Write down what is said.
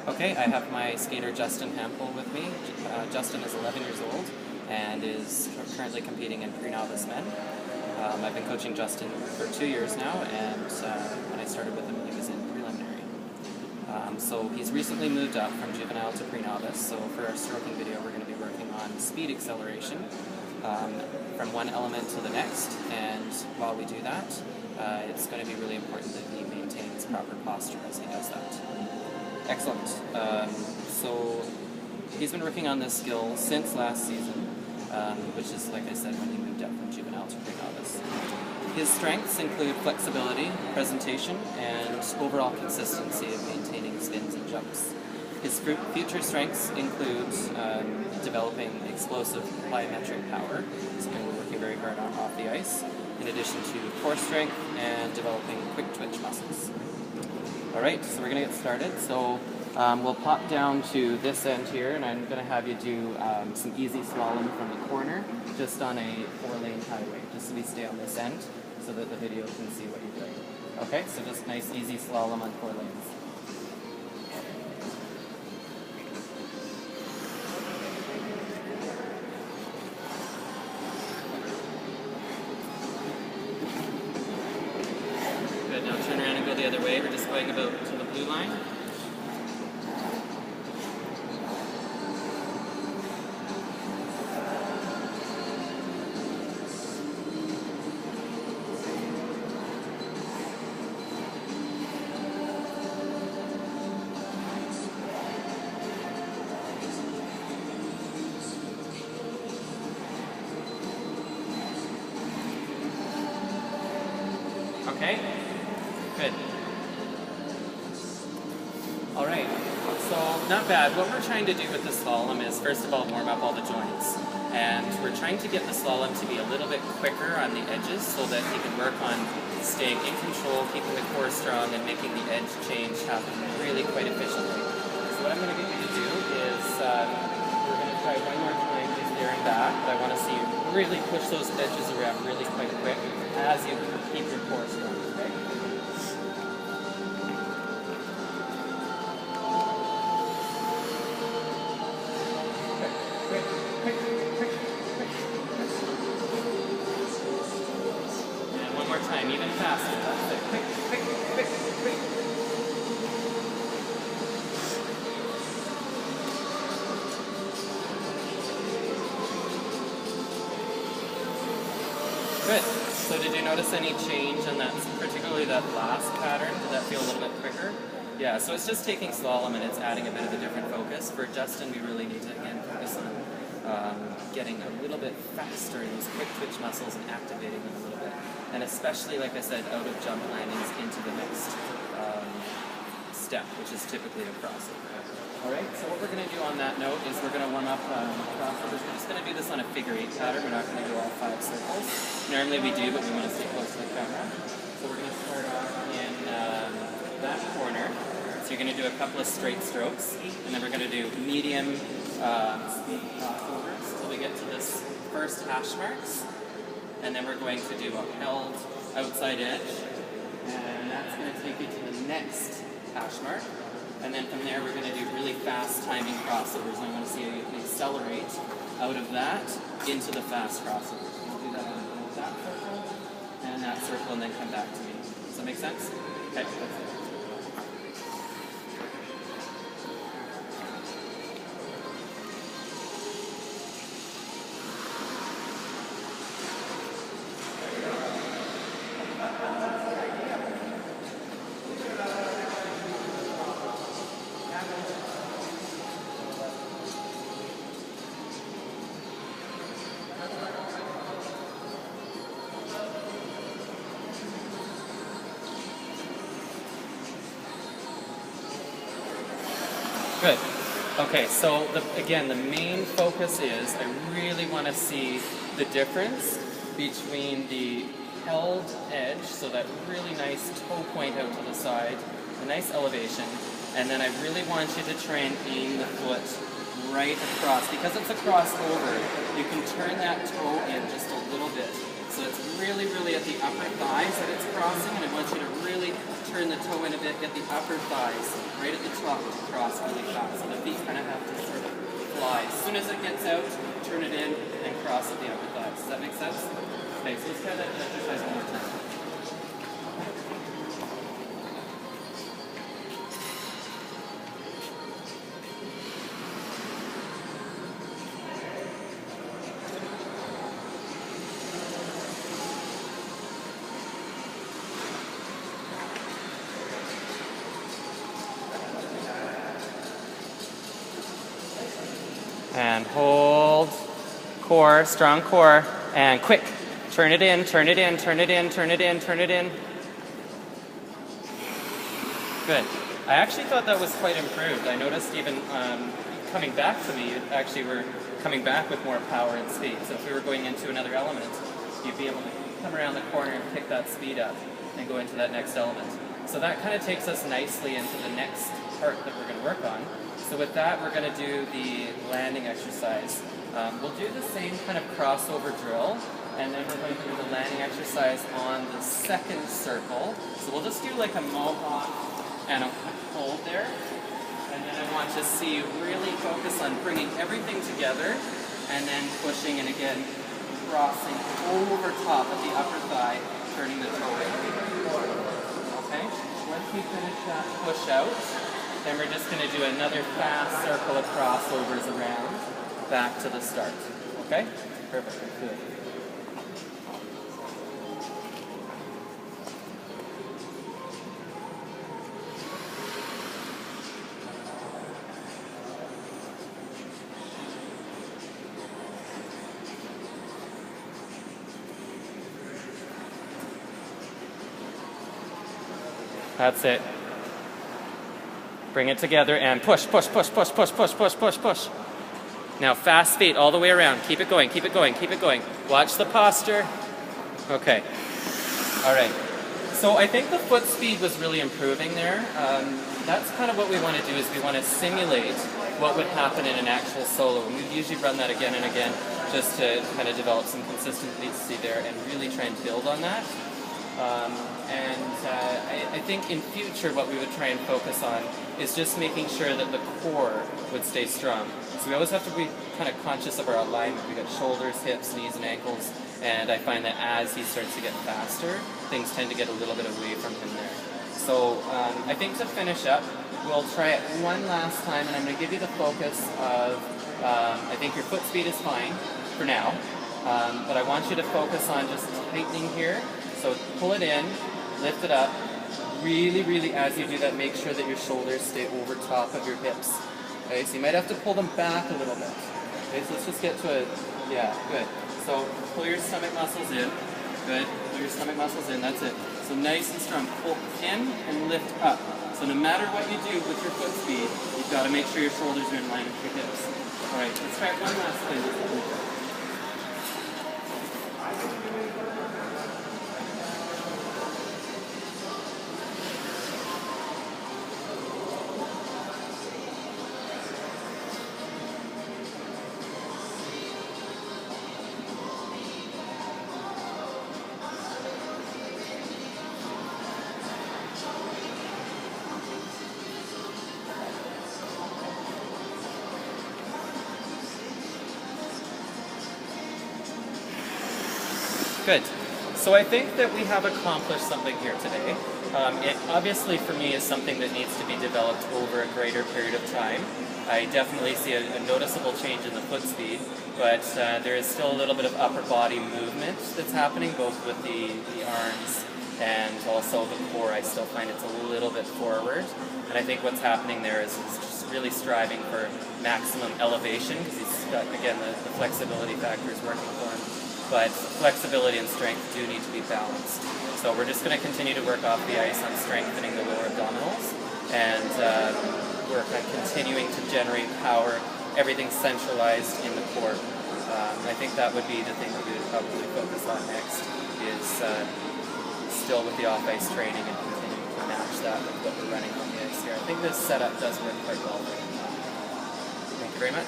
Okay, I have my skater Justin Hampel with me. Justin is 11 years old and is currently competing in pre-novice men. I've been coaching Justin for 2 years now, and when I started with him, he was in preliminary. So he's recently moved up from juvenile to pre-novice, so for our stroking video, we're going to be working on speed acceleration from one element to the next, and while we do that, it's going to be really important that he maintains proper posture as he does that. Excellent. So he's been working on this skill since last season, which is, like I said, when he moved up from juvenile to pre-novice. His strengths include flexibility, presentation, and overall consistency of maintaining spins and jumps. His future strengths include developing explosive plyometric power, something we're working very hard on off the ice, in addition to core strength and developing quick twitch muscles. Alright, so we're going to get started. So we'll pop down to this end here, and I'm going to have you do some easy slalom from the corner, just on a 4-lane highway, just so we stay on this end, so that the video can see what you're doing. Okay, so just nice easy slalom on 4 lanes. Good, now turn around and go the other way. We're just going about to the blue line. Okay, good. All right, so not bad. What we're trying to do with the slalom is, first of all, warm up all the joints. And we're trying to get the slalom to be a little bit quicker on the edges so that he can work on staying in control, keeping the core strong, and making the edge change happen really quite efficiently. So what I'm going to get you to do is, we're going to try one more time, just there and back. But I want to see you really push those edges around really quite quick as you keep your core strong, okay? And one more time, even faster. That's it. Quick, quick, quick, quick. Good. So did you notice any change in that, particularly that last pattern? Did that feel a little bit quicker? Yeah, so it's just taking slalom and it's adding a bit of a different focus. For Justin, we really need to, again, focus on getting a little bit faster in those quick twitch muscles and activating them a little bit. And especially, like I said, out of jump landings into the next step, which is typically a crossover. Alright, so what we're going to do on that note is we're going to warm up crossovers. We're just going to do this on a figure 8 pattern. We're not going to do all 5 circles. Normally we do, but we want to stay close to the camera. So we're going to start off in that corner. So you're going to do a couple of straight strokes, and then we're going to do medium speed crossovers until we get to this first hash marks. And then we're going to do a held outside edge, and that's going to take you to the next hash mark. And then from there, we're going to do really fast timing crossovers. And I want to see how you accelerate out of that into the fast crossovers. We'll do that on that circle and that circle, and then come back to me. Does that make sense? Okay, that's it. Good. Okay, so again, the main focus is I really want to see the difference between the held edge, so that really nice toe point out to the side, a nice elevation, and then I really want you to try and aim the foot right across. Because it's a crossover, you can turn that toe in just a little bit. So it's really, really at the upper thighs that it's crossing, and I want you to really turn the toe in a bit, get the upper thighs right at the top to cross really fast. So the feet kind of have to sort of fly. As soon as it gets out, turn it in and cross at the upper thighs. Does that make sense? Okay, so let's try that exercise one more time. And hold, core, strong core, and quick. Turn it in, turn it in, turn it in, turn it in, turn it in. Good. I actually thought that was quite improved. I noticed even coming back to me, you actually were coming back with more power and speed. So if we were going into another element, you'd be able to come around the corner and pick that speed up and go into that next element. So that kind of takes us nicely into the next part that we're going to work on. So with that, we're going to do the landing exercise. We'll do the same kind of crossover drill, and then we're going to do the landing exercise on the second circle. So we'll just do like a mohawk and a hold there. And then I want to see you really focus on bringing everything together, and then pushing, and again, crossing over top of the upper thigh, turning the toe in. Okay? Once you finish that push out, then we're just going to do another fast circle of crossovers around, back to the start. Okay? Perfect. Good. That's it. Bring it together and push, push, push, push, push, push, push, push, push. Now fast feet all the way around. Keep it going, keep it going, keep it going. Watch the posture. Okay. All right. So I think the foot speed was really improving there. That's kind of what we want to do, is we want to simulate what would happen in an actual solo. And we usually run that again and again just to kind of develop some consistency there and really try and build on that. I think in future what we would try and focus on is just making sure that the core would stay strong. So we always have to be kind of conscious of our alignment. We got shoulders, hips, knees, and ankles, and I find that as he starts to get faster, things tend to get a little bit away from him there. So I think to finish up, we'll try it one last time, and I'm going to give you the focus of, I think your foot speed is fine for now, but I want you to focus on just tightening here. So pull it in, lift it up. Really, really, as you do that, make sure that your shoulders stay over top of your hips. Okay, so you might have to pull them back a little bit. Okay, so let's just get to a, yeah, good. So pull your stomach muscles in. Good, pull your stomach muscles in, that's it. So nice and strong. Pull in and lift up. So no matter what you do with your foot speed, you've got to make sure your shoulders are in line with your hips. All right, let's try it one last time. Good. So I think that we have accomplished something here today. It obviously for me is something that needs to be developed over a greater period of time. I definitely see a noticeable change in the foot speed, but there is still a little bit of upper body movement that's happening, both with the arms and also the core. I still find it's a little bit forward, and I think what's happening there is just really striving for maximum elevation, because he's got, again, the flexibility factor is working for him. But flexibility and strength do need to be balanced. So we're just going to continue to work off the ice on strengthening the lower abdominals, and work on continuing to generate power, everything centralized in the core. I think that would be the thing that we would probably focus on next, is still with the off-ice training and continuing to match that with what we're running on the ice here. I think this setup does work quite well. Thank you very much.